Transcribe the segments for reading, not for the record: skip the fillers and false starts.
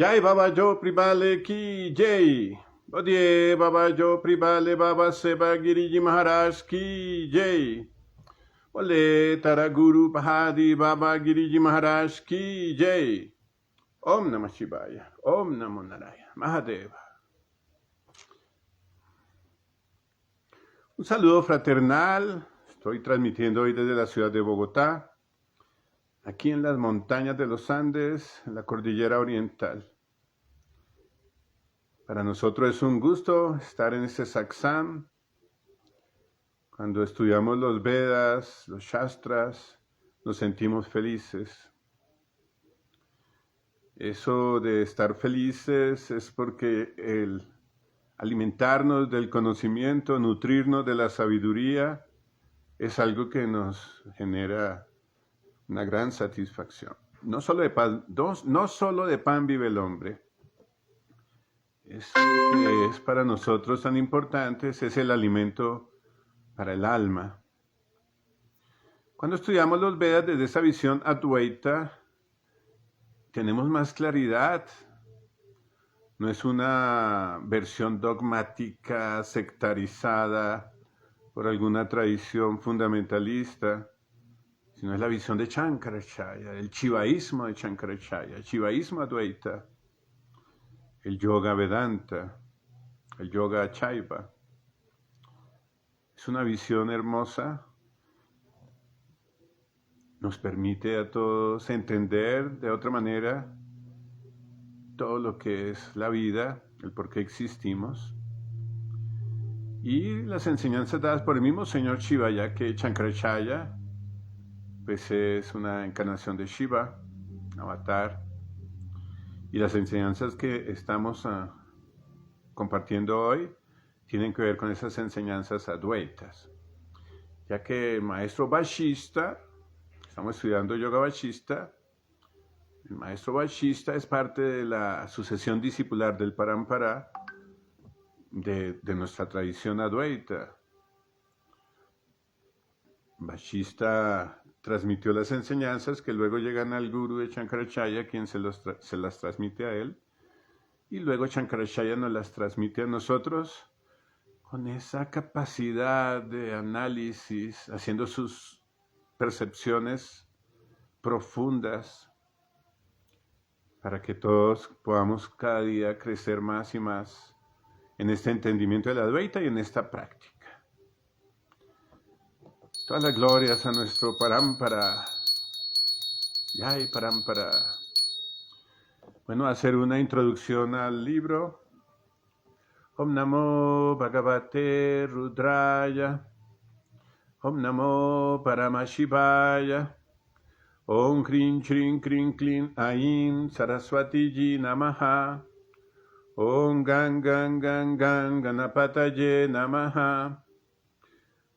Jai Baba Jo Pribale Ki Jai. Bodhiye Baba Jo Pribale Baba Seva Giriji Maharaj Ki Jai. Bole Tara Guru Pahadi Baba Giriji Maharaj Ki Jai. Om Namah Shivaya. Om Namo Narayana. Mahadeva. Un saludo fraternal. Estoy transmitiendo hoy desde la ciudad de Bogotá, aquí en las montañas de los Andes, en la cordillera oriental. Para nosotros es un gusto estar en este satsang. Cuando estudiamos los Vedas, los Shastras, nos sentimos felices. Eso de estar felices es porque el alimentarnos del conocimiento, nutrirnos de la sabiduría, es algo que nos genera una gran satisfacción. No solo de pan vive el hombre. Eso que es para nosotros tan importante es el alimento para el alma. Cuando estudiamos los Vedas desde esa visión Advaita, tenemos más claridad. No es una versión dogmática, sectarizada por alguna tradición fundamentalista, sino es la visión de Shankaracharya, el chivaísmo de Shankaracharya, el chivaísmo Advaita, el yoga Vedanta, el yoga Chaiva. Es una visión hermosa, nos permite a todos entender de otra manera todo lo que es la vida, el por qué existimos. Y las enseñanzas dadas por el mismo señor Shiva, ya que Shankaracharya pues es una encarnación de Shiva, avatar, y las enseñanzas que estamos compartiendo hoy tienen que ver con esas enseñanzas advaitas, ya que el maestro Vashista, estamos estudiando Yoga Vashista, el maestro Vashista es parte de la sucesión discipular del Parampara, de nuestra tradición advaita. Vashista transmitió las enseñanzas que luego llegan al gurú de Shankaracharya, quien se las transmite a él, y luego Shankaracharya nos las transmite a nosotros con esa capacidad de análisis, haciendo sus percepciones profundas para que todos podamos cada día crecer más y más en este entendimiento de la Advaita y en esta práctica. Todas las glorias a nuestro Parampara. Jai Parampara. Bueno, hacer una introducción al libro. Om Namo Bhagavate Rudraya. Om Namo Paramashivaya. Om Krim Chrim Krim Klim Aim Saraswati Ji Namaha. Om Gang Gang Gang Gang Ganapataye Namaha.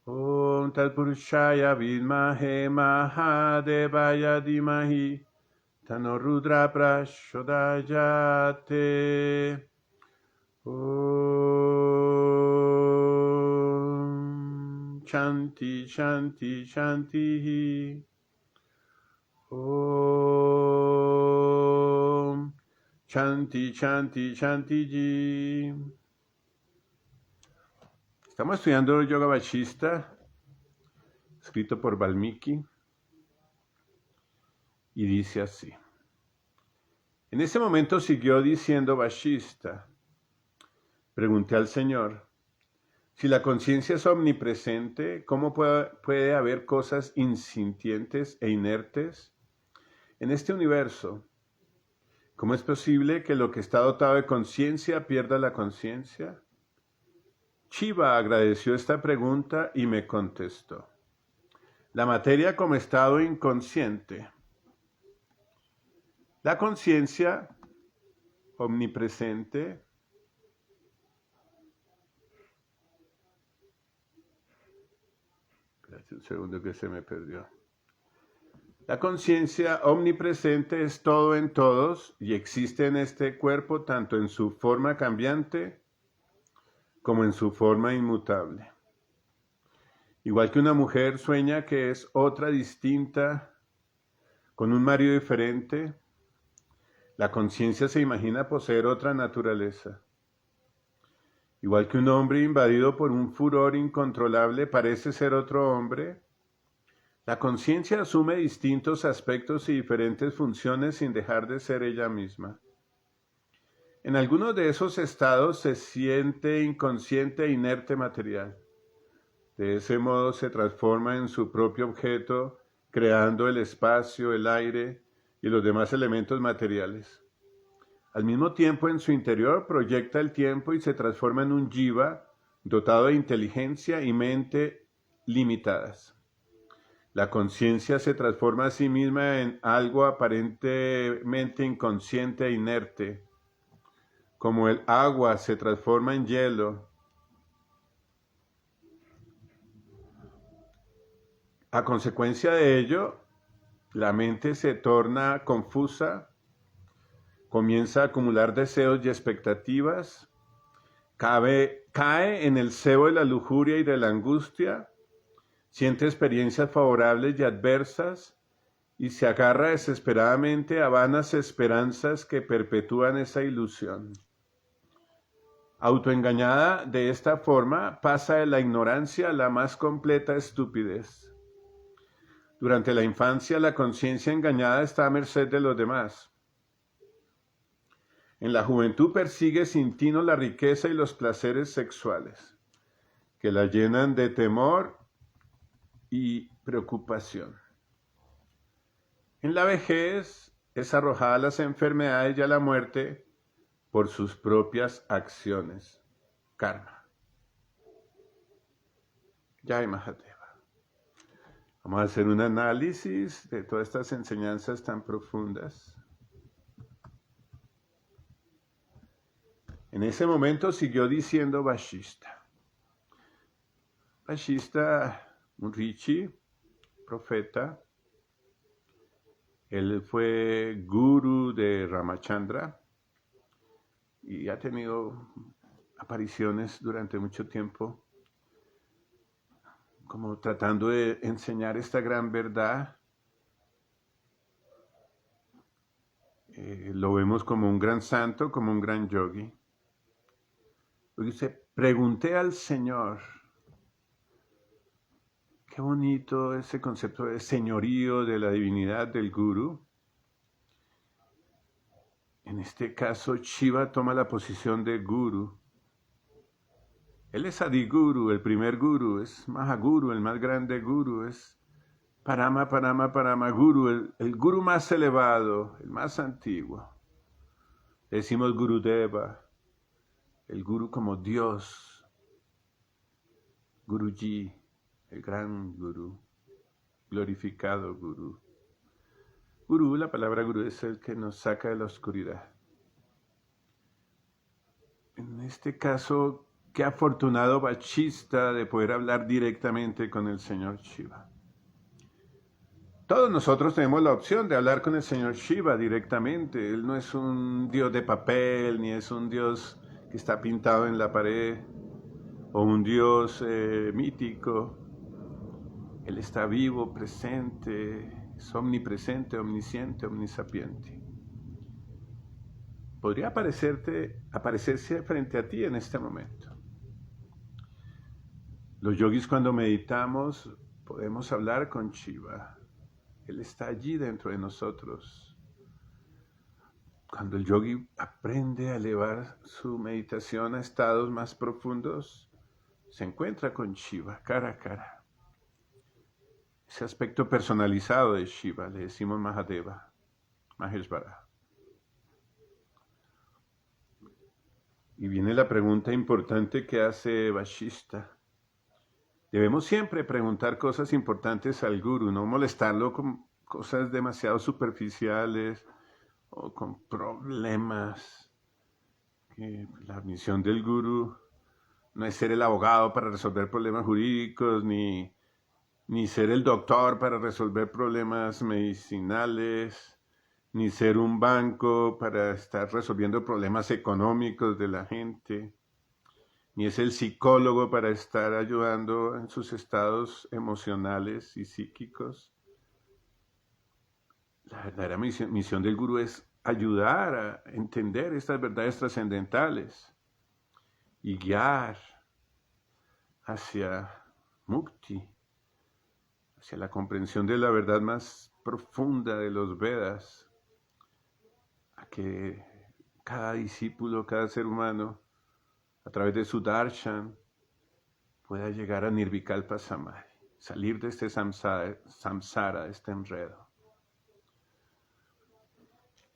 Om Talpurushaya Vidmahe Mahadevaya Dimahi Tano Rudra Prashodayate. Om Shanti Shanti Shanti. Om Shanti Shanti Shanti Ji. Estamos estudiando el Yoga Vashista, escrito por Valmiki, y dice así. En ese momento siguió diciendo Vashista. Pregunté al Señor, si la conciencia es omnipresente, ¿cómo puede haber cosas insintientes e inertes en este universo? ¿Cómo es posible que lo que está dotado de conciencia pierda la conciencia? Shiva agradeció esta pregunta y me contestó. La materia como estado inconsciente. La conciencia omnipresente espérate un segundo que se me perdió. La conciencia omnipresente es todo en todos y existe en este cuerpo tanto en su forma cambiante como en su forma inmutable. Igual que una mujer sueña que es otra distinta, con un marido diferente, La conciencia se imagina poseer otra naturaleza. Igual que un hombre invadido por un furor incontrolable parece ser otro hombre, la conciencia asume distintos aspectos y diferentes funciones sin dejar de ser ella misma. En algunos de esos estados se siente inconsciente e inerte material. De ese modo se transforma en su propio objeto, creando el espacio, el aire y los demás elementos materiales. Al mismo tiempo, en su interior proyecta el tiempo y se transforma en un jiva dotado de inteligencia y mente limitadas. La conciencia se transforma a sí misma en algo aparentemente inconsciente e inerte, como el agua se transforma en hielo. A consecuencia de ello, la mente se torna confusa, comienza a acumular deseos y expectativas, cae en el cebo de la lujuria y de la angustia, siente experiencias favorables y adversas y se agarra desesperadamente a vanas esperanzas que perpetúan esa ilusión. Autoengañada de esta forma, pasa de la ignorancia a la más completa estupidez. Durante la infancia, la conciencia engañada está a merced de los demás. En la juventud persigue sin tino la riqueza y los placeres sexuales, que la llenan de temor y preocupación. En la vejez es arrojada a las enfermedades y a la muerte por sus propias acciones, karma. Jai Mahadeva. Vamos a hacer un análisis de todas estas enseñanzas tan profundas. En ese momento siguió diciendo Vashishta. Vashishta, un rishi, profeta. Él fue guru de Ramachandra y ha tenido apariciones durante mucho tiempo, como tratando de enseñar esta gran verdad. Lo vemos como un gran santo, como un gran yogi. Dice, pregunté al Señor. Qué bonito ese concepto de señorío de la divinidad del guru. En este caso, Shiva toma la posición de guru. Él es Adiguru, el primer guru, es Mahaguru, el más grande guru, es Parama Guru, el guru más elevado, el más antiguo. Le decimos Gurudeva, el guru como Dios, Guruji, el gran guru, glorificado guru. Guru, la palabra guru es el que nos saca de la oscuridad. En este caso, qué afortunado Vashishta de poder hablar directamente con el Señor Shiva. Todos nosotros tenemos la opción de hablar con el Señor Shiva directamente. Él no es un Dios de papel, ni es un Dios que está pintado en la pared, o un Dios mítico. Él está vivo, presente, es omnipresente, omnisciente, omnisapiente. Podría aparecerse frente a ti en este momento. Los yogis, cuando meditamos, podemos hablar con Shiva. Él está allí dentro de nosotros. Cuando el yogi aprende a elevar su meditación a estados más profundos, se encuentra con Shiva cara a cara. Ese aspecto personalizado de Shiva, le decimos Mahadeva, Maheshvara. Y viene la pregunta importante que hace Vashishta. Debemos siempre preguntar cosas importantes al guru, no molestarlo con cosas demasiado superficiales o con problemas. La misión del guru no es ser el abogado para resolver problemas jurídicos, ni ser el doctor para resolver problemas medicinales, ni ser un banco para estar resolviendo problemas económicos de la gente, ni es el psicólogo para estar ayudando en sus estados emocionales y psíquicos. La verdadera misión del gurú es ayudar a entender estas verdades trascendentales y guiar hacia Mukti, hacia la comprensión de la verdad más profunda de los Vedas, a que cada discípulo, cada ser humano, a través de su darshan, pueda llegar a Nirvikalpa Samadhi, salir de este samsara, de este enredo.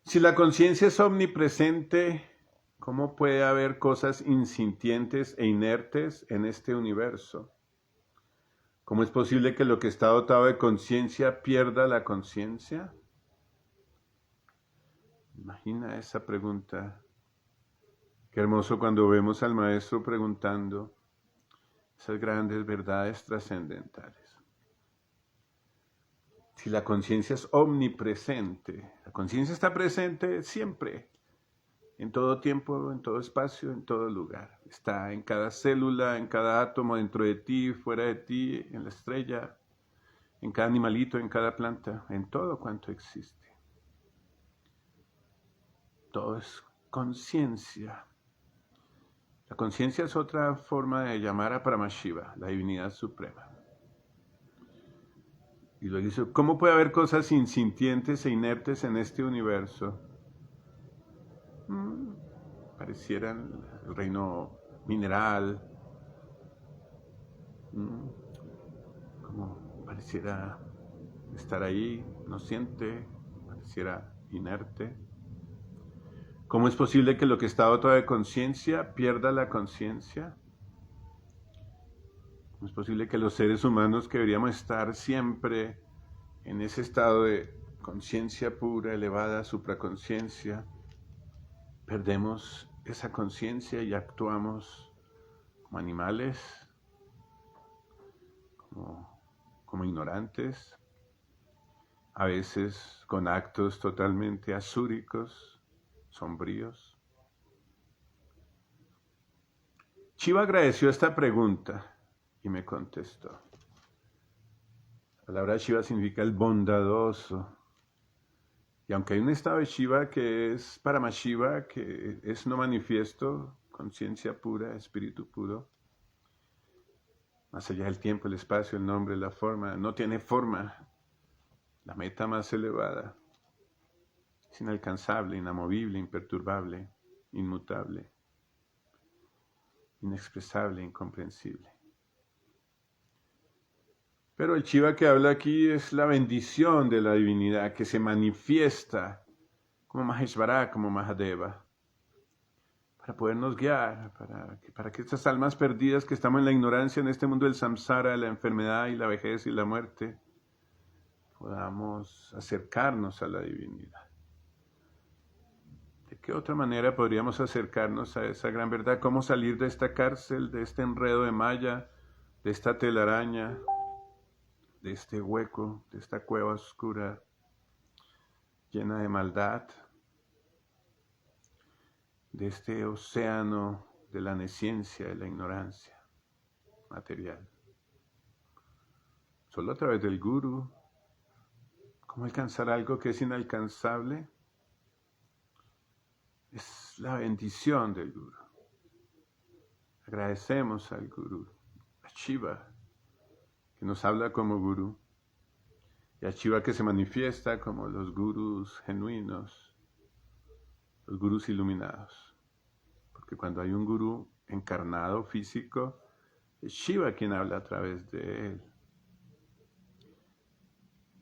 Si la conciencia es omnipresente, ¿cómo puede haber cosas insintientes e inertes en este universo? ¿Cómo es posible que lo que está dotado de conciencia pierda la conciencia? Imagina esa pregunta. Qué hermoso cuando vemos al maestro preguntando esas grandes verdades trascendentales. Si la conciencia es omnipresente, la conciencia está presente siempre, en todo tiempo, en todo espacio, en todo lugar. Está en cada célula, en cada átomo, dentro de ti, fuera de ti, en la estrella, en cada animalito, en cada planta, en todo cuanto existe. Todo es conciencia. La conciencia es otra forma de llamar a Paramashiva, la divinidad suprema. Y luego dice, ¿cómo puede haber cosas insintientes e inertes en este universo? Parecieran el reino mineral, como pareciera estar ahí, no siente, pareciera inerte. ¿Cómo es posible que lo que está dotado de conciencia pierda la conciencia? ¿Cómo es posible que los seres humanos que deberíamos estar siempre en ese estado de conciencia pura, elevada, supraconciencia, perdemos esa conciencia y actuamos como animales, como ignorantes, a veces con actos totalmente asúricos, sombríos? Shiva agradeció esta pregunta y me contestó. La palabra Shiva significa el bondadoso. Y aunque hay un estado de Shiva que es Paramashiva, que es no manifiesto, conciencia pura, espíritu puro, más allá del tiempo, el espacio, el nombre, la forma, no tiene forma, la meta más elevada, es inalcanzable, inamovible, imperturbable, inmutable, inexpresable, incomprensible. Pero el Shiva que habla aquí es la bendición de la divinidad que se manifiesta como Maheshvara, como Mahadeva, para podernos guiar, para que estas almas perdidas que estamos en la ignorancia en este mundo del samsara, de la enfermedad y la vejez y la muerte, podamos acercarnos a la divinidad. ¿De qué otra manera podríamos acercarnos a esa gran verdad? ¿Cómo salir de esta cárcel, de este enredo de malla, de esta telaraña, de este hueco, de esta cueva oscura, llena de maldad, de este océano de la nesciencia, de la ignorancia material? Solo a través del Guru. ¿Cómo alcanzar algo que es inalcanzable? Es la bendición del Guru. Agradecemos al Guru, a Shiva, que nos habla como Guru, y a Shiva que se manifiesta como los Gurus genuinos, los Gurus iluminados. Porque cuando hay un Guru encarnado, físico, es Shiva quien habla a través de él.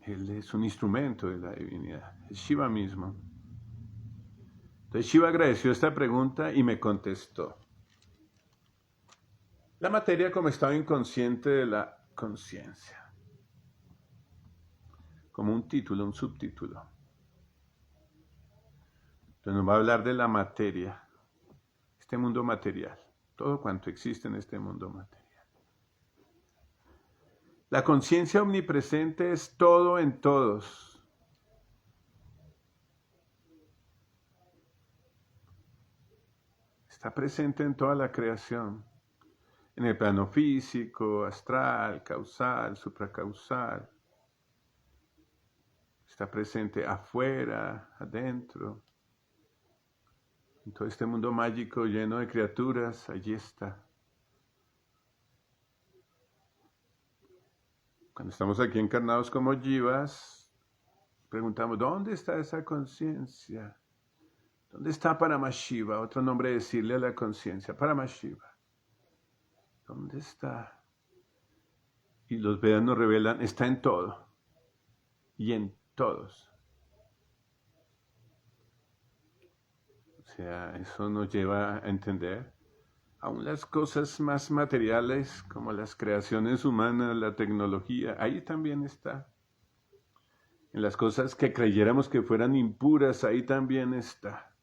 Él es un instrumento de la divinidad, es Shiva mismo. Entonces Shiva agradeció esta pregunta y me contestó. La materia como estado inconsciente de la conciencia, como un título, un subtítulo. Entonces nos va a hablar de la materia, este mundo material, todo cuanto existe en este mundo material. La conciencia omnipresente es todo en todos. Está presente en toda la creación, en el plano físico, astral, causal, supracausal. Está presente afuera, adentro, En todo este mundo mágico lleno de criaturas, allí está. Cuando estamos aquí encarnados como jivas, preguntamos, ¿dónde está esa conciencia? ¿Dónde está Paramashiva? Otro nombre de decirle a la conciencia, Paramashiva. ¿Dónde está? Y los Vedas nos revelan, está en todo y en todos. O sea, eso nos lleva a entender aún las cosas más materiales como las creaciones humanas, la tecnología, ahí también está. En las cosas que creyéramos que fueran impuras, ahí también está.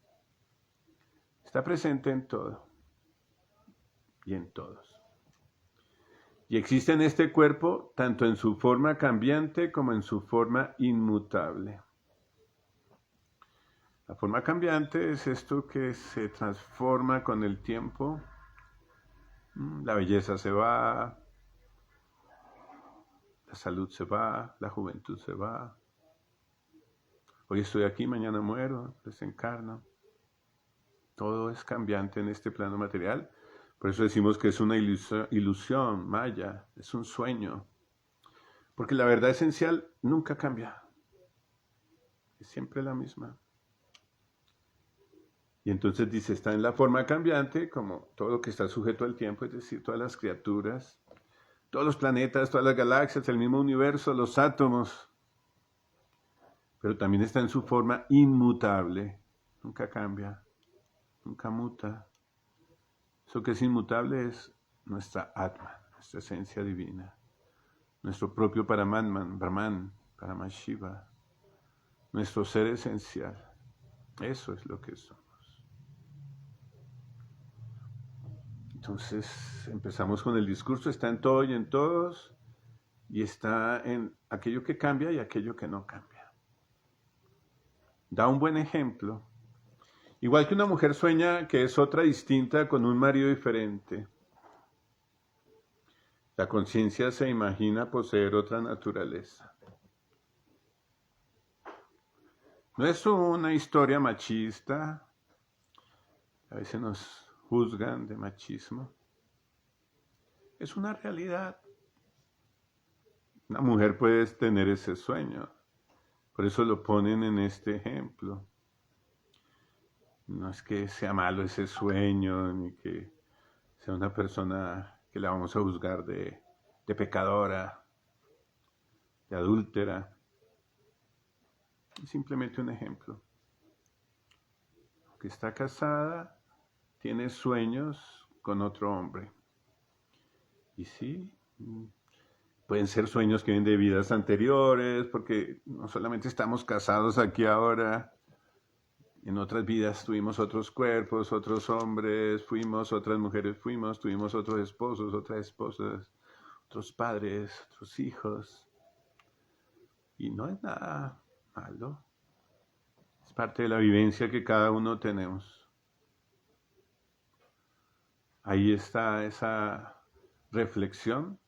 Está presente en todo y en todos. Y existe en este cuerpo tanto en su forma cambiante como en su forma inmutable. La forma cambiante es esto que se transforma con el tiempo. La belleza se va, la salud se va, la juventud se va. Hoy estoy aquí, mañana muero, desencarno. Todo es cambiante en este plano material. Por eso decimos que es una ilusión, maya, es un sueño. Porque la verdad esencial nunca cambia. Es siempre la misma. Y entonces dice, está en la forma cambiante, como todo lo que está sujeto al tiempo, es decir, todas las criaturas, todos los planetas, todas las galaxias, el mismo universo, los átomos. Pero también está en su forma inmutable, nunca cambia, nunca muta. Eso que es inmutable es nuestra Atma, nuestra esencia divina, nuestro propio Paramatman, Brahman, Paramashiva, nuestro ser esencial. Eso es lo que somos. Entonces empezamos con el discurso, está en todo y en todos, y está en aquello que cambia y aquello que no cambia. Da un buen ejemplo. Igual que una mujer sueña que es otra distinta con un marido diferente. La conciencia se imagina poseer otra naturaleza. No es una historia machista. A veces nos juzgan de machismo. Es una realidad. Una mujer puede tener ese sueño. Por eso lo ponen en este ejemplo. No es que sea malo ese sueño, ni que sea una persona que la vamos a juzgar de pecadora, de adúltera. Es simplemente un ejemplo. Que está casada, tiene sueños con otro hombre. Y sí, pueden ser sueños que vienen de vidas anteriores, porque no solamente estamos casados aquí ahora. En otras vidas tuvimos otros cuerpos, otros hombres, otras mujeres tuvimos otros esposos, otras esposas, otros padres, otros hijos. Y no es nada malo. Es parte de la vivencia que cada uno tenemos. Ahí está esa reflexión.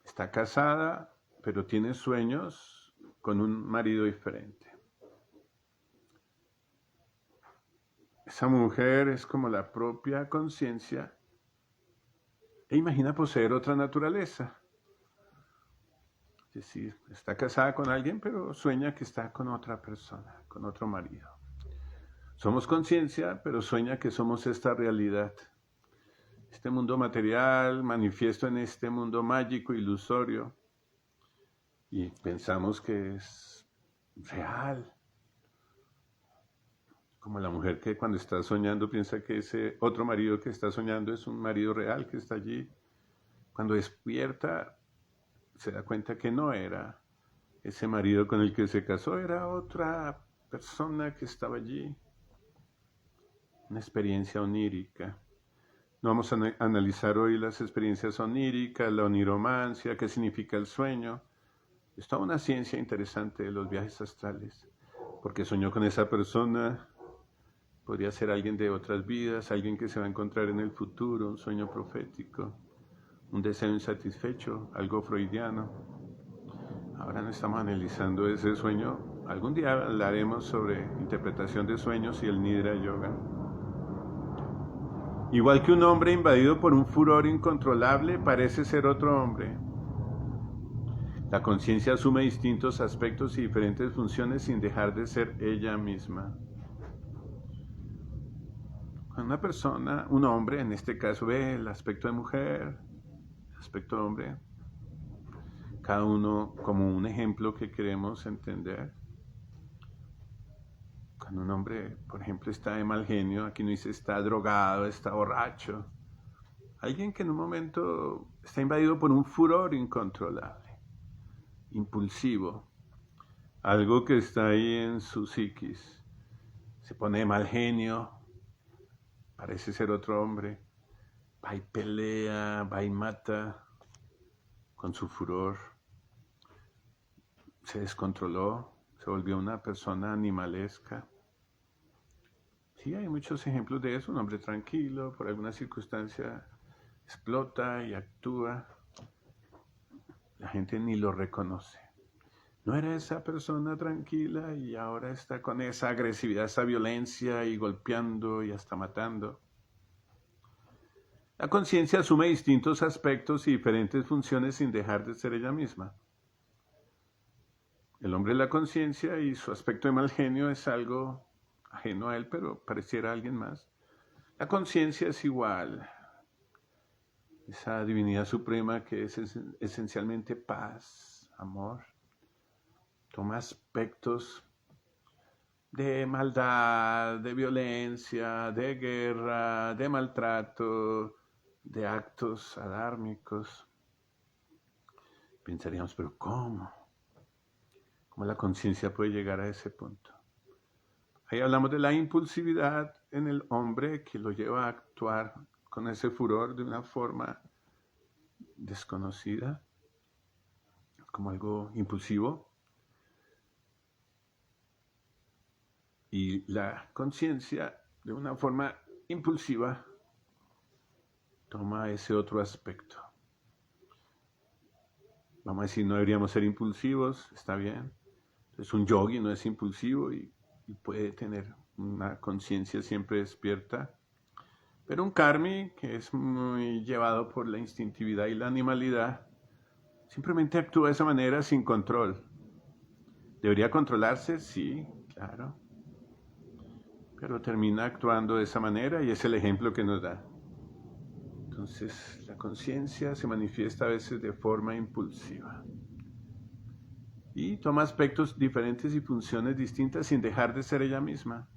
Está casada, pero tiene sueños con un marido diferente. Esa mujer es como la propia conciencia e imagina poseer otra naturaleza. Es decir, está casada con alguien, pero sueña que está con otra persona, con otro marido. Somos conciencia, pero sueña que somos esta realidad. Este mundo material manifiesto en este mundo mágico, ilusorio. Y pensamos que es real. Como la mujer que cuando está soñando piensa que ese otro marido que está soñando es un marido real que está allí. Cuando despierta se da cuenta que no era ese marido con el que se casó, era otra persona que estaba allí. Una experiencia onírica. No vamos a analizar hoy las experiencias oníricas, la oniromancia, qué significa el sueño. Es toda una ciencia interesante de los viajes astrales, porque soñó con esa persona. Podría ser alguien de otras vidas, alguien que se va a encontrar en el futuro, un sueño profético, un deseo insatisfecho, algo freudiano. Ahora no estamos analizando ese sueño Algún día hablaremos sobre interpretación de sueños y el Nidra Yoga. Igual que un hombre invadido por un furor incontrolable parece ser otro hombre. La conciencia asume distintos aspectos y diferentes funciones sin dejar de ser ella misma. Cuando una persona, un hombre en este caso, ve el aspecto de mujer, el aspecto de hombre, cada uno como un ejemplo que queremos entender. Cuando un hombre, por ejemplo, está de mal genio, aquí no dice está drogado, está borracho. Alguien que en un momento está invadido por un furor incontrolable, impulsivo, algo que está ahí en su psiquis. Se pone de mal genio, parece ser otro hombre, va y pelea, va y mata con su furor. Se descontroló, se volvió una persona animalesca. Sí, hay muchos ejemplos de eso. Un hombre tranquilo, por alguna circunstancia explota y actúa. La gente ni lo reconoce. No era esa persona tranquila y ahora está con esa agresividad, esa violencia y golpeando y hasta matando. La conciencia asume distintos aspectos y diferentes funciones sin dejar de ser ella misma. El hombre es la conciencia y su aspecto de mal genio es algo ajeno a él, pero pareciera alguien más. La conciencia es igual, esa divinidad suprema que es esencialmente paz, amor. Toma aspectos de maldad, de violencia, de guerra, de maltrato, de actos adármicos. Pensaríamos, pero ¿cómo? ¿Cómo la conciencia puede llegar a ese punto? Ahí hablamos de la impulsividad en el hombre que lo lleva a actuar con ese furor de una forma desconocida, como algo impulsivo. Y la conciencia, de una forma impulsiva, toma ese otro aspecto. Vamos a decir, no deberíamos ser impulsivos, está bien. Entonces, un yogi no es impulsivo y puede tener una conciencia siempre despierta. Pero un karmi, que es muy llevado por la instintividad y la animalidad, simplemente actúa de esa manera sin control. ¿Debería controlarse? Sí, claro. Pero termina actuando de esa manera y es el ejemplo que nos da. Entonces, la conciencia se manifiesta a veces de forma impulsiva. Y toma aspectos diferentes y funciones distintas sin dejar de ser ella misma.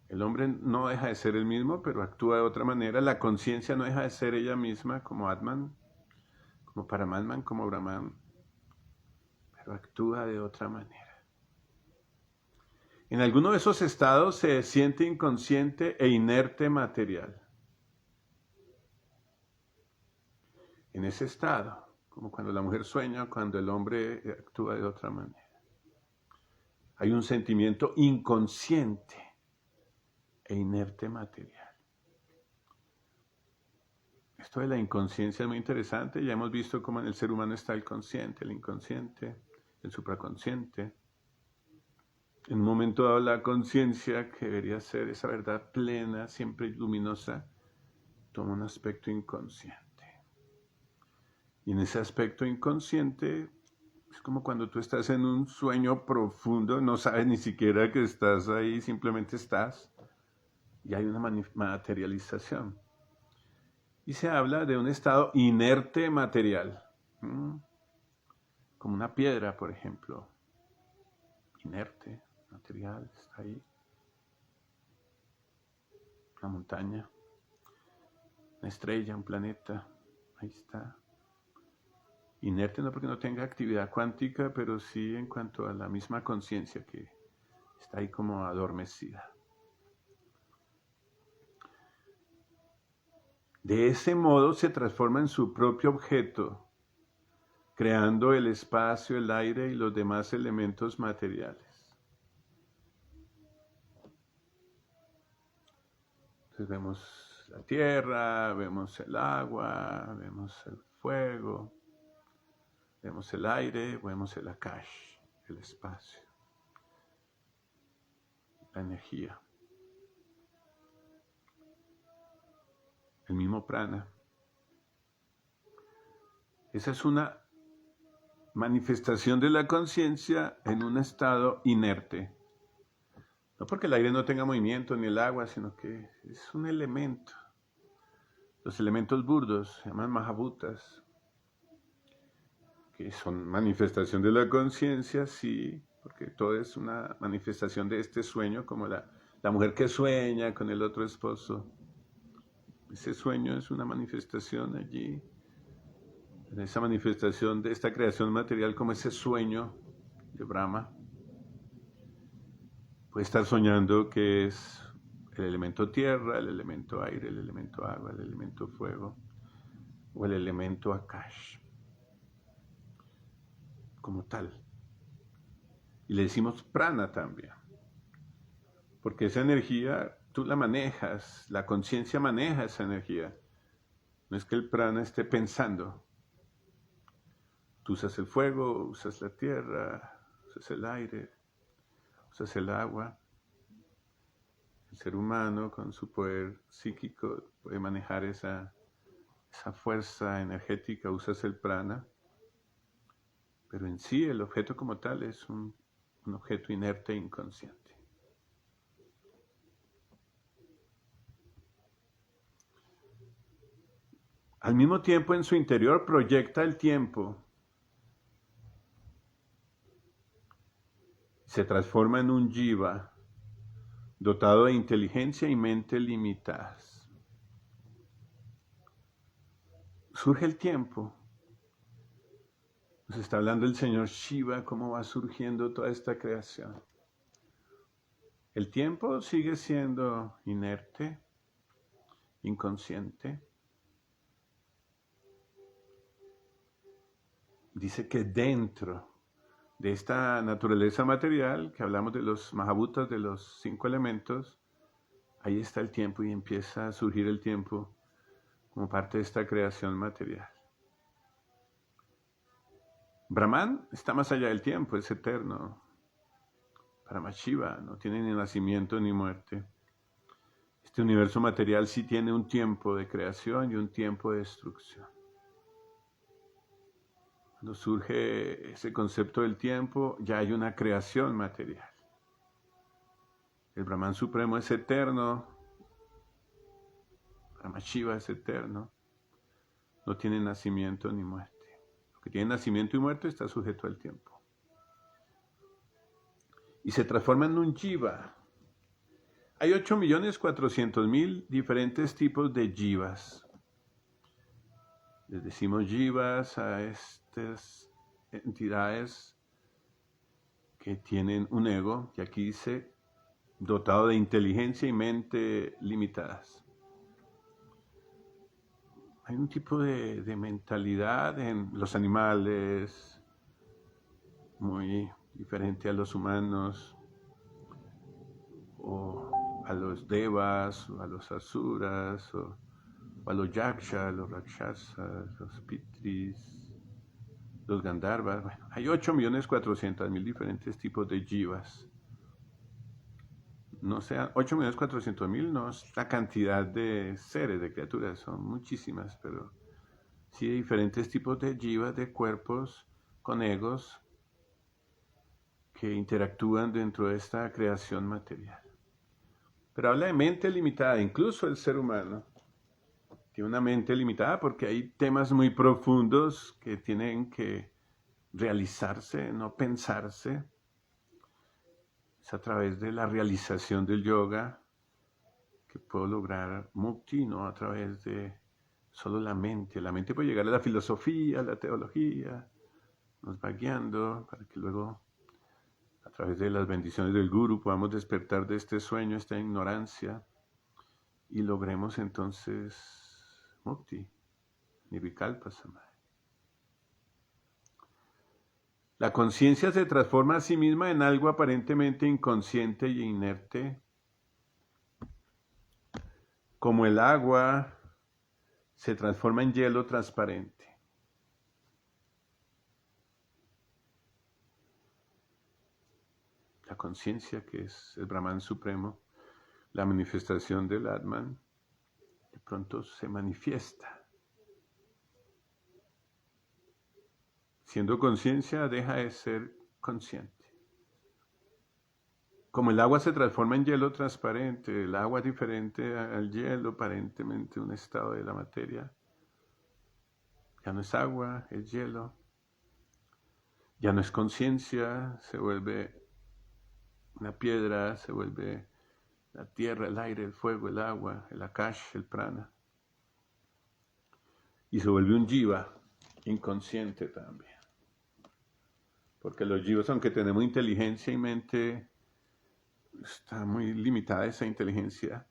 El hombre no deja de ser el mismo, pero actúa de otra manera. La conciencia no deja de ser ella misma como Atman, como Paramatman, como Brahman, pero actúa de otra manera. En alguno de esos estados se siente inconsciente e inerte material. En ese estado, como cuando la mujer sueña, cuando el hombre actúa de otra manera. Hay un sentimiento inconsciente e inerte material. Esto de la inconsciencia es muy interesante. Ya hemos visto cómo en el ser humano está el consciente, el inconsciente, el supraconsciente. En un momento dado la conciencia, que debería ser esa verdad plena, siempre luminosa, toma un aspecto inconsciente. Y en ese aspecto inconsciente es como cuando tú estás en un sueño profundo, no sabes ni siquiera que estás ahí, simplemente estás y hay una materialización. Y se habla de un estado inerte material, como una piedra, por ejemplo, inerte material, está ahí, una montaña, una estrella, un planeta, ahí está. Inerte no porque no tenga actividad cuántica, pero sí en cuanto a la misma conciencia que está ahí como adormecida. De ese modo se transforma en su propio objeto, creando el espacio, el aire y los demás elementos materiales. Entonces vemos la tierra, vemos el agua, vemos el fuego, vemos el aire, vemos el Akash, el espacio, la energía, el mismo prana. Esa es una manifestación de la conciencia en un estado inerte. No porque el aire no tenga movimiento ni el agua, sino que es un elemento. Los elementos burdos se llaman mahabhutas, que son manifestación de la conciencia, sí, porque todo es una manifestación de este sueño, como la mujer que sueña con el otro esposo. Ese sueño es una manifestación allí, en esa manifestación de esta creación material, como ese sueño de Brahma. Puede estar soñando que es el elemento tierra, el elemento aire, el elemento agua, el elemento fuego o el elemento Akash, como tal. Y le decimos prana también, porque esa energía tú la manejas, la conciencia maneja esa energía. No es que el prana esté pensando. Tú usas el fuego, usas la tierra, usas el aire, usas el agua. El ser humano con su poder psíquico puede manejar esa fuerza energética, usas el prana, pero en sí el objeto como tal es un objeto inerte e inconsciente. Al mismo tiempo, en su interior proyecta el tiempo. Se transforma en un jiva, dotado de inteligencia y mente limitadas. Surge el tiempo. Nos está hablando el señor Shiva, cómo va surgiendo toda esta creación. El tiempo sigue siendo inerte, inconsciente. Dice que dentro de esta naturaleza material, que hablamos de los mahabhutas, de los 5 elementos, ahí está el tiempo y empieza a surgir el tiempo como parte de esta creación material. Brahman está más allá del tiempo, es eterno. Paramashiva no tiene ni nacimiento ni muerte. Este universo material sí tiene un tiempo de creación y un tiempo de destrucción. Cuando surge ese concepto del tiempo, ya hay una creación material. El Brahman Supremo es eterno, Paramashiva es eterno, no tiene nacimiento ni muerte. Lo que tiene nacimiento y muerte está sujeto al tiempo. Y se transforma en un jiva. Hay 8.400.000 diferentes tipos de jivas. Les decimos jivas a estas entidades que tienen un ego, que aquí dice dotado de inteligencia y mente limitadas. Hay un tipo de mentalidad en los animales muy diferente a los humanos, o a los devas, o a los asuras, o a los yakshas, los rakshasas, los pitris, los gandharvas. Bueno, hay 8.400.000 diferentes tipos de jivas. No sea, 8.400.000 no es la cantidad de seres, de criaturas, son muchísimas, pero sí hay diferentes tipos de jivas, de cuerpos con egos que interactúan dentro de esta creación material. Pero habla de mente limitada, incluso el ser humano tiene una mente limitada porque hay temas muy profundos que tienen que realizarse, no pensarse. Es a través de la realización del yoga que puedo lograr mukti, no a través de solo la mente. La mente puede llegar a la filosofía, a la teología, nos va guiando para que luego, a través de las bendiciones del Guru, podamos despertar de este sueño, esta ignorancia, y logremos entonces mukti, nirvikalpa samadhi. La conciencia se transforma a sí misma en algo aparentemente inconsciente y inerte, como el agua se transforma en hielo transparente. la conciencia que es el Brahman supremo, la manifestación del Atman, de pronto se manifiesta. Siendo conciencia, deja de ser consciente. Como el agua se transforma en hielo transparente, el agua es diferente al hielo, aparentemente un estado de la materia. Ya no es agua, es hielo. Ya no es conciencia, se vuelve una piedra, se vuelve la tierra, el aire, el fuego, el agua, el akash, el prana. Y se vuelve un jiva, inconsciente también. Porque los jivas, aunque tenemos inteligencia y mente, está muy limitada esa inteligencia.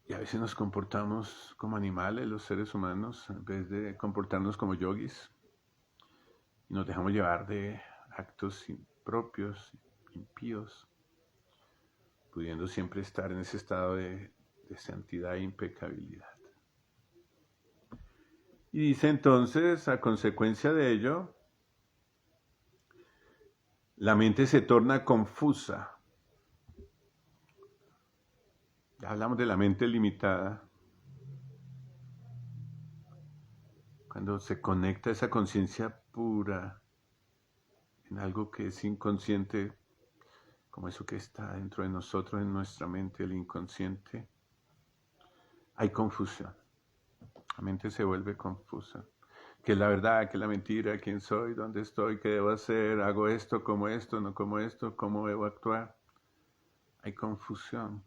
Y a veces nos comportamos como animales, los seres humanos, en vez de comportarnos como yogis. Y nos dejamos llevar de actos impropios, impíos, pudiendo siempre estar en ese estado de santidad e impecabilidad. Y dice entonces, a consecuencia de ello, la mente se torna confusa. Ya hablamos de la mente limitada. Cuando se conecta esa conciencia pura en algo que es inconsciente, como eso que está dentro de nosotros, en nuestra mente, el inconsciente, hay confusión. La mente se vuelve confusa. ¿Qué es la verdad? ¿Qué es la mentira? ¿Quién soy? ¿Dónde estoy? ¿Qué debo hacer? ¿Hago esto? ¿No como esto? ¿Cómo debo actuar? Hay confusión.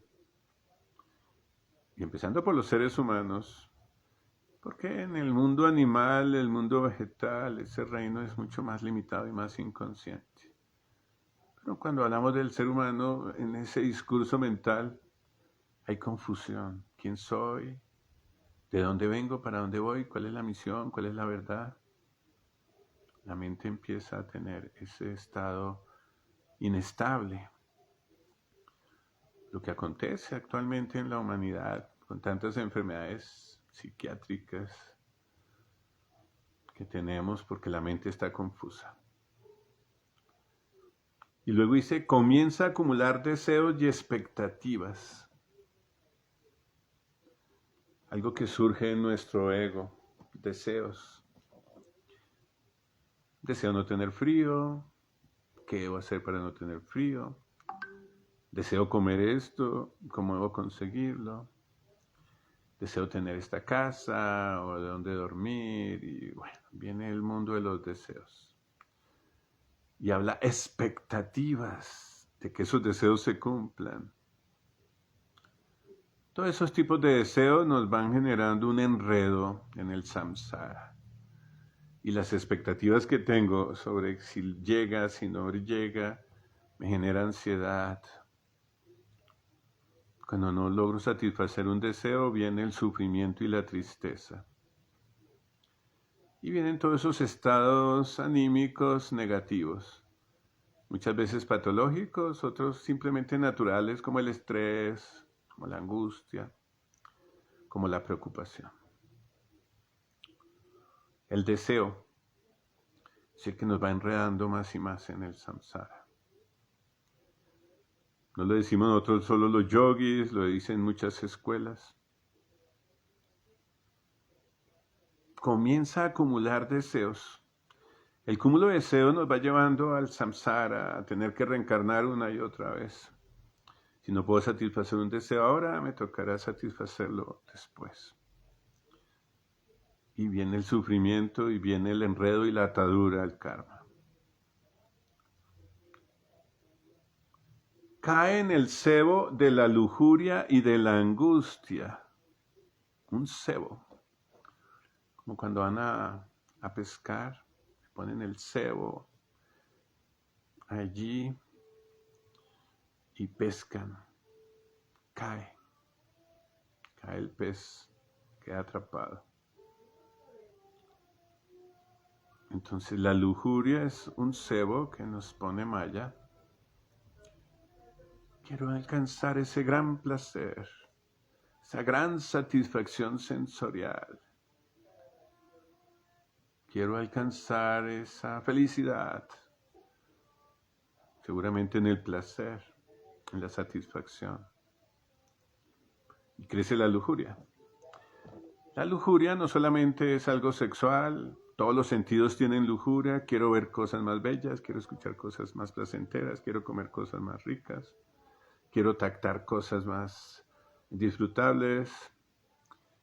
Y empezando por los seres humanos, porque en el mundo animal, el mundo vegetal, ese reino es mucho más limitado y más inconsciente. Pero cuando hablamos del ser humano, en ese discurso mental, hay confusión. ¿Quién soy? ¿De dónde vengo? ¿Para dónde voy? ¿Cuál es la misión? ¿Cuál es la verdad? La mente empieza a tener ese estado inestable. Lo que acontece actualmente en la humanidad, con tantas enfermedades psiquiátricas que tenemos porque la mente está confusa. Y luego dice, comienza a acumular deseos y expectativas. Algo que surge en nuestro ego, deseos. Deseo no tener frío, ¿qué debo hacer para no tener frío? Deseo comer esto, ¿cómo debo conseguirlo? Deseo tener esta casa o de dónde dormir y bueno, viene el mundo de los deseos. Y habla expectativas de que esos deseos se cumplan. Todos esos tipos de deseos nos van generando un enredo en el samsara. Y las expectativas que tengo sobre si llega, si no llega, me genera ansiedad. Cuando no logro satisfacer un deseo, viene el sufrimiento y la tristeza. Y vienen todos esos estados anímicos negativos. Muchas veces patológicos, otros simplemente naturales, como el estrés, como la angustia, como la preocupación. El deseo es el que nos va enredando más y más en el samsara. No lo decimos nosotros solo los yogis, lo dicen muchas escuelas. Comienza a acumular deseos. El cúmulo de deseos nos va llevando al samsara, a tener que reencarnar una y otra vez. Si no puedo satisfacer un deseo ahora, me tocará satisfacerlo después. Y viene el sufrimiento, y viene el enredo y la atadura al karma. Cae en el cebo de la lujuria y de la angustia. Un cebo. Como cuando van a pescar, ponen el cebo allí y pescan. Cae el pez, queda atrapado. Entonces la lujuria es un cebo que nos pone malla. Quiero alcanzar ese gran placer, esa gran satisfacción sensorial. Quiero alcanzar esa felicidad. seguramente en el placer, en la satisfacción. Y crece la lujuria. La lujuria no solamente es algo sexual, todos los sentidos tienen lujuria, quiero ver cosas más bellas, quiero escuchar cosas más placenteras, quiero comer cosas más ricas, quiero tactar cosas más disfrutables,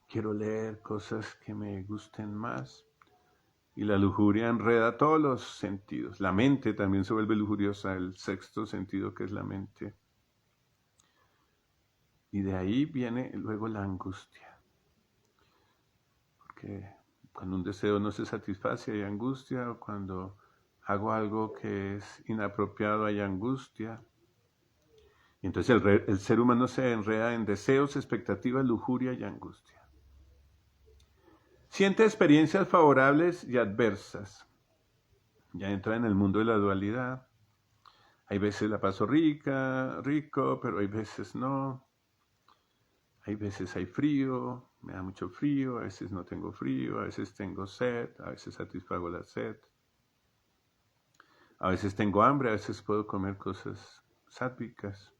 quiero leer cosas que me gusten más. Y la lujuria enreda todos los sentidos. La mente también se vuelve lujuriosa, el sexto sentido que es la mente. Y de ahí viene luego la angustia. Porque cuando un deseo no se satisface hay angustia, o cuando hago algo que es inapropiado hay angustia. Y entonces el ser humano se enreda en deseos, expectativas, lujuria y angustia. Siente experiencias favorables y adversas. Ya entra en el mundo de la dualidad. Hay veces la paso rico, pero hay veces no. Hay veces hay frío, me da mucho frío, a veces no tengo frío, a veces tengo sed, a veces satisfago la sed. A veces tengo hambre, a veces puedo comer cosas sádvicas.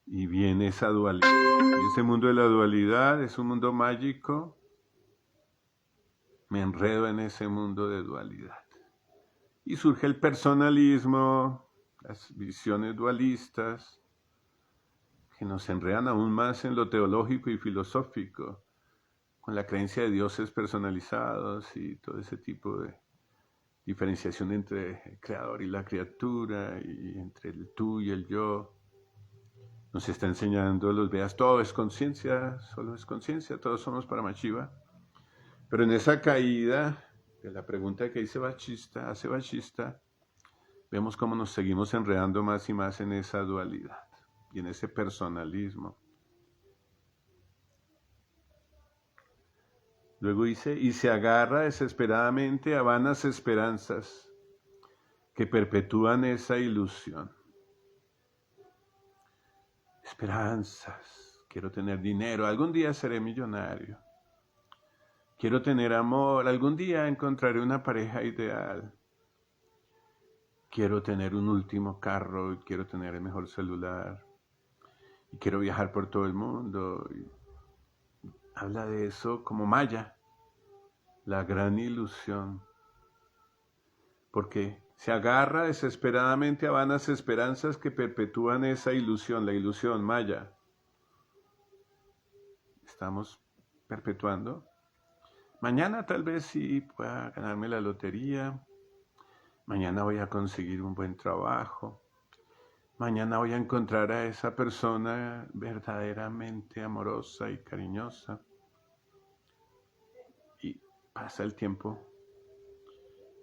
Y viene esa dualidad. Y ese mundo de la dualidad es un mundo mágico. Me enredo en ese mundo de dualidad. Y surge el personalismo, las visiones dualistas, que nos enredan aún más en lo teológico y filosófico, con la creencia de dioses personalizados y todo ese tipo de diferenciación entre el creador y la criatura, y entre el tú y el yo. Nos está enseñando los Vedas, todo es conciencia, solo es conciencia, todos somos Paramashiva. Pero en esa caída de la pregunta que hace Bachista, vemos cómo nos seguimos enredando más y más en esa dualidad y en ese personalismo. Luego dice, y se agarra desesperadamente a vanas esperanzas que perpetúan esa ilusión. Esperanzas, quiero tener dinero, algún día seré millonario. Quiero tener amor, algún día encontraré una pareja ideal. Quiero tener un último carro, quiero tener el mejor celular. Y quiero viajar por todo el mundo. Y habla de eso como Maya, la gran ilusión. Porque se agarra desesperadamente a vanas esperanzas que perpetúan esa ilusión, la ilusión Maya. Estamos perpetuando. Mañana tal vez sí pueda ganarme la lotería. Mañana voy a conseguir un buen trabajo. Mañana voy a encontrar a esa persona verdaderamente amorosa y cariñosa. Y pasa el tiempo.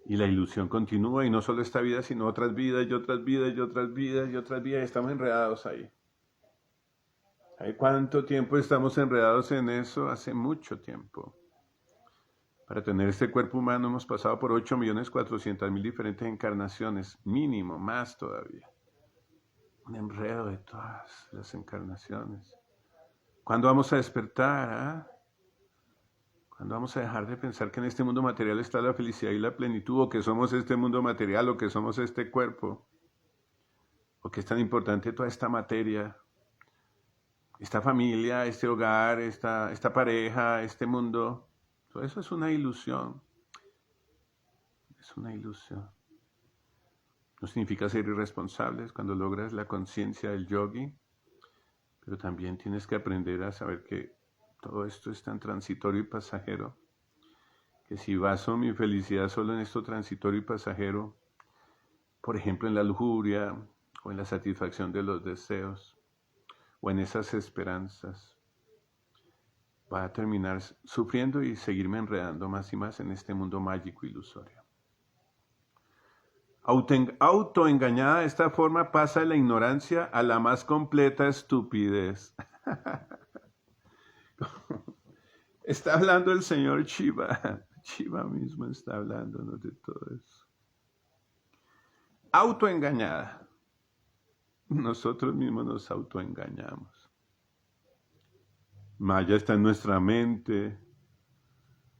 Y la ilusión continúa, y no solo esta vida, sino otras vidas, y otras vidas, y otras vidas, y otras vidas. Estamos enredados ahí. ¿Sabe cuánto tiempo estamos enredados en eso? Hace mucho tiempo. Para tener este cuerpo humano hemos pasado por 8.400.000 diferentes encarnaciones, mínimo, más todavía. Un enredo de todas las encarnaciones. ¿Cuándo vamos a despertar? ¿Ah? ¿Cuándo vamos a dejar de pensar que en este mundo material está la felicidad y la plenitud, o que somos este mundo material, o que somos este cuerpo, o que es tan importante toda esta materia, esta familia, este hogar, esta pareja, este mundo? Todo eso es una ilusión. Es una ilusión. No significa ser irresponsables cuando logras la conciencia del yogi, pero también tienes que aprender a saber que todo esto es tan transitorio y pasajero, que si baso mi felicidad solo en esto transitorio y pasajero, por ejemplo en la lujuria, o en la satisfacción de los deseos, o en esas esperanzas, va a terminar sufriendo y seguirme enredando más y más en este mundo mágico ilusorio. Autoengañada de esta forma pasa de la ignorancia a la más completa estupidez. Está hablando el señor Shiva. Shiva mismo está hablándonos de todo eso. Autoengañada. Nosotros mismos nos autoengañamos. Maya está en nuestra mente.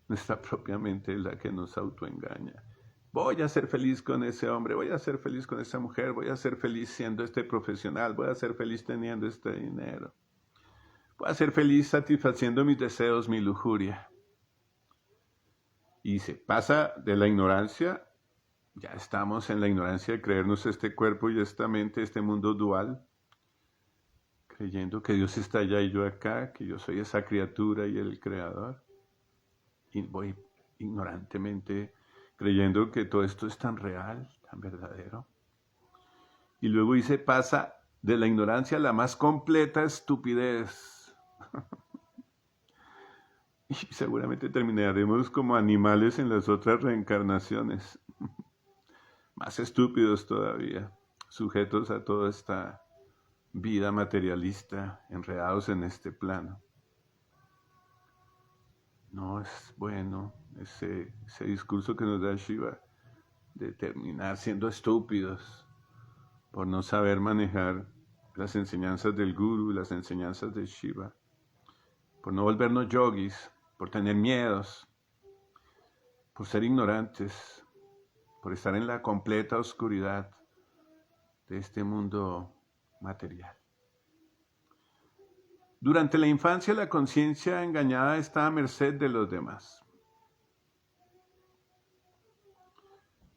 Nuestra propia mente es la que nos autoengaña. Voy a ser feliz con ese hombre, voy a ser feliz con esa mujer, voy a ser feliz siendo este profesional, voy a ser feliz teniendo este dinero. Voy a ser feliz satisfaciendo mis deseos, mi lujuria. Y se pasa de la ignorancia, ya estamos en la ignorancia de creernos este cuerpo y esta mente, este mundo dual, creyendo que Dios está allá y yo acá, que yo soy esa criatura y el creador. Y voy ignorantemente creyendo que todo esto es tan real, tan verdadero. Y luego dice, pasa de la ignorancia a la más completa estupidez. Y seguramente terminaremos como animales en las otras reencarnaciones, más estúpidos todavía, sujetos a toda esta vida materialista, enredados en este plano. No es bueno ese discurso que nos da Shiva de terminar siendo estúpidos por no saber manejar las enseñanzas del Guru, las enseñanzas de Shiva, por no volvernos yogis, por tener miedos, por ser ignorantes, por estar en la completa oscuridad de este mundo material. Durante la infancia, la conciencia engañada está a merced de los demás.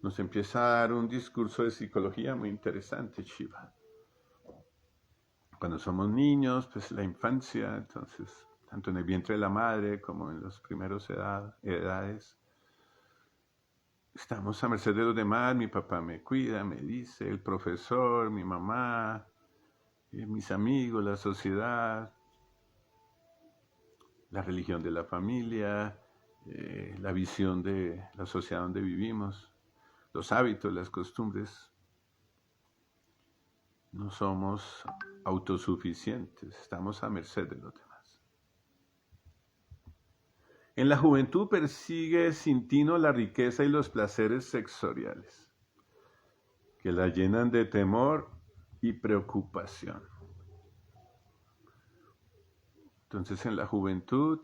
Nos empieza a dar un discurso de psicología muy interesante, Shiva. Cuando somos niños, pues la infancia, entonces, tanto en el vientre de la madre como en las primeras edades, estamos a merced de los demás. Mi papá me cuida, me dice, el profesor, mi mamá, mis amigos, la sociedad, la religión de la familia, la visión de la sociedad donde vivimos, los hábitos, las costumbres. No somos autosuficientes, estamos a merced de los demás. En la juventud persigue sin tino la riqueza y los placeres sensoriales, que la llenan de temor y preocupación. Entonces en la juventud,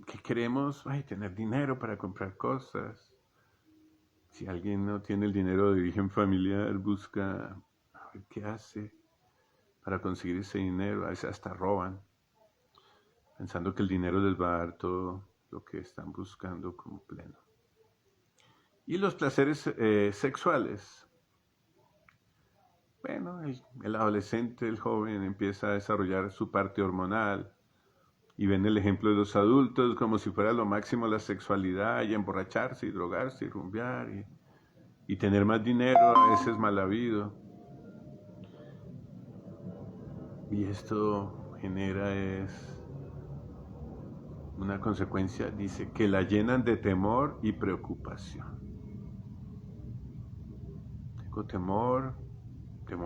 ¿qué queremos? Tener dinero para comprar cosas. Si alguien no tiene el dinero de origen familiar, busca a ver qué hace para conseguir ese dinero. A veces hasta roban, pensando que el dinero les va a dar todo lo que están buscando como pleno. Y los placeres sexuales. Bueno, el adolescente, el joven empieza a desarrollar su parte hormonal y ven el ejemplo de los adultos como si fuera lo máximo la sexualidad y emborracharse y drogarse y rumbear y tener más dinero, a veces mal habido. Y esto genera una consecuencia, dice, que la llenan de temor y preocupación. Tengo temor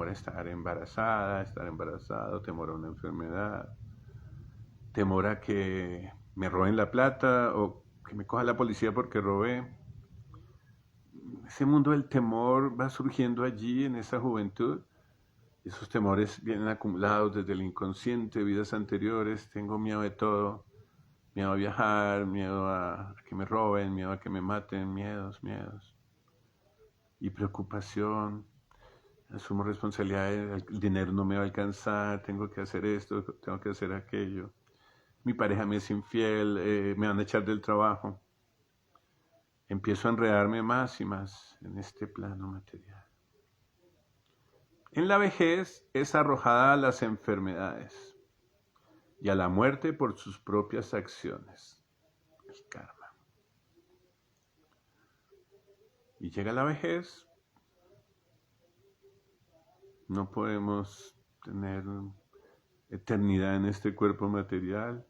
a estar embarazado, temor a una enfermedad, temor a que me roben la plata o que me coja la policía porque robé. Ese mundo del temor va surgiendo allí en esa juventud. Esos temores vienen acumulados desde el inconsciente, vidas anteriores. Tengo miedo de todo, miedo a viajar, miedo a que me roben, miedo a que me maten, miedos. Y preocupación, asumo responsabilidades, el dinero no me va a alcanzar, tengo que hacer esto, tengo que hacer aquello. Mi pareja me es infiel, me van a echar del trabajo. Empiezo a enredarme más y más en este plano material. En la vejez es arrojada a las enfermedades y a la muerte por sus propias acciones, el karma. Y llega la vejez, no podemos tener eternidad en este cuerpo material,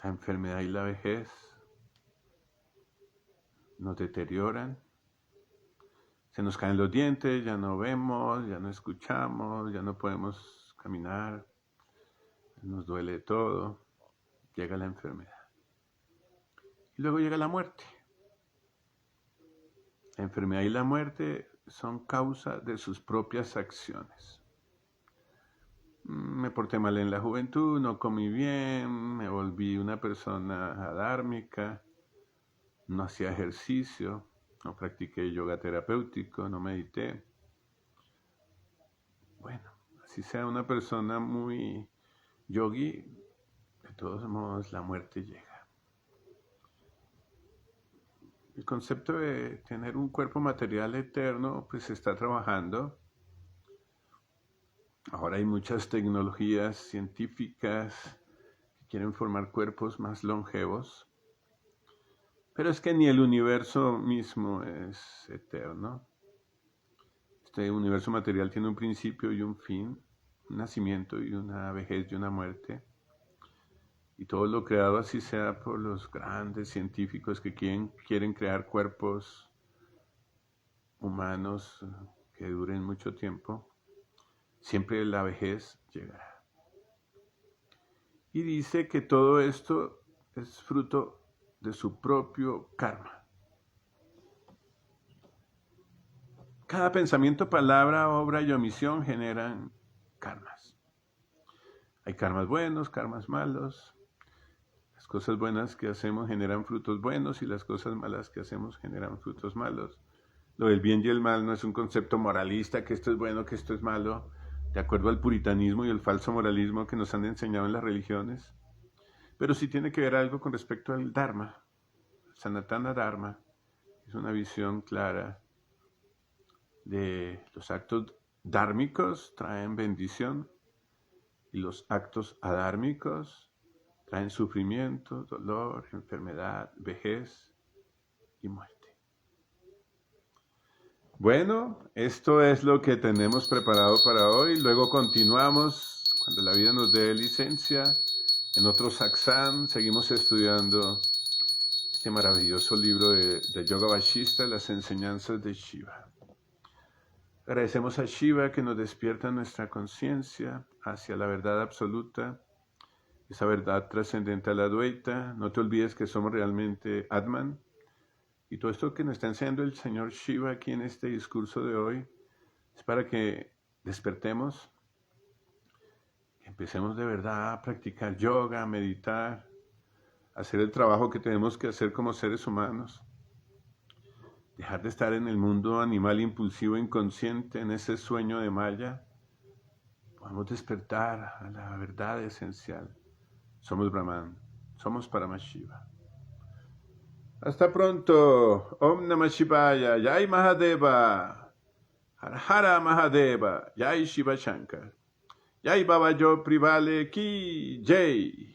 la enfermedad y la vejez nos deterioran, se nos caen los dientes, ya no vemos, ya no escuchamos, ya no podemos caminar, nos duele todo, llega la enfermedad. Y luego llega la muerte. La enfermedad y la muerte son causa de sus propias acciones. Me porté mal en la juventud, no comí bien, me volví una persona adármica, no hacía ejercicio, no practiqué yoga terapéutico, no medité. Bueno, así sea una persona muy yogi, de todos modos la muerte llega. El concepto de tener un cuerpo material eterno, pues se está trabajando. Ahora hay muchas tecnologías científicas que quieren formar cuerpos más longevos, pero es que ni el universo mismo es eterno. Este universo material tiene un principio y un fin, un nacimiento y una vejez y una muerte. Y todo lo creado, así sea por los grandes científicos que quieren crear cuerpos humanos que duren mucho tiempo, siempre la vejez llegará. Y dice que todo esto es fruto de su propio karma. Cada pensamiento, palabra, obra y omisión generan karmas. Hay karmas buenos, karmas malos. Las cosas buenas que hacemos generan frutos buenos y las cosas malas que hacemos generan frutos malos. Lo del bien y el mal no es un concepto moralista, que esto es bueno, que esto es malo, de acuerdo al puritanismo y el falso moralismo que nos han enseñado en las religiones. Pero sí tiene que ver algo con respecto al Dharma. Sanatana Dharma es una visión clara de los actos dármicos traen bendición y los actos adármicos traen sufrimiento, dolor, enfermedad, vejez y muerte. Bueno, esto es lo que tenemos preparado para hoy. Luego continuamos, cuando la vida nos dé licencia, en otro satsang. Seguimos estudiando este maravilloso libro de Yoga Vashista, las enseñanzas de Shiva. Agradecemos a Shiva que nos despierta nuestra conciencia hacia la verdad absoluta, esa verdad trascendente a la Advaita. No te olvides que somos realmente Atman. Y todo esto que nos está enseñando el Señor Shiva aquí en este discurso de hoy es para que despertemos, que empecemos de verdad a practicar yoga, a meditar, a hacer el trabajo que tenemos que hacer como seres humanos. Dejar de estar en el mundo animal impulsivo inconsciente, en ese sueño de Maya. Podemos despertar a la verdad esencial. Somos Brahman, somos Paramashiva. Hasta pronto. Om Namah Shivaya. Jai Mahadeva. Har Hara Mahadeva. Jai Shiva Shankar. Jai Baba Jo Privale Ki Jai.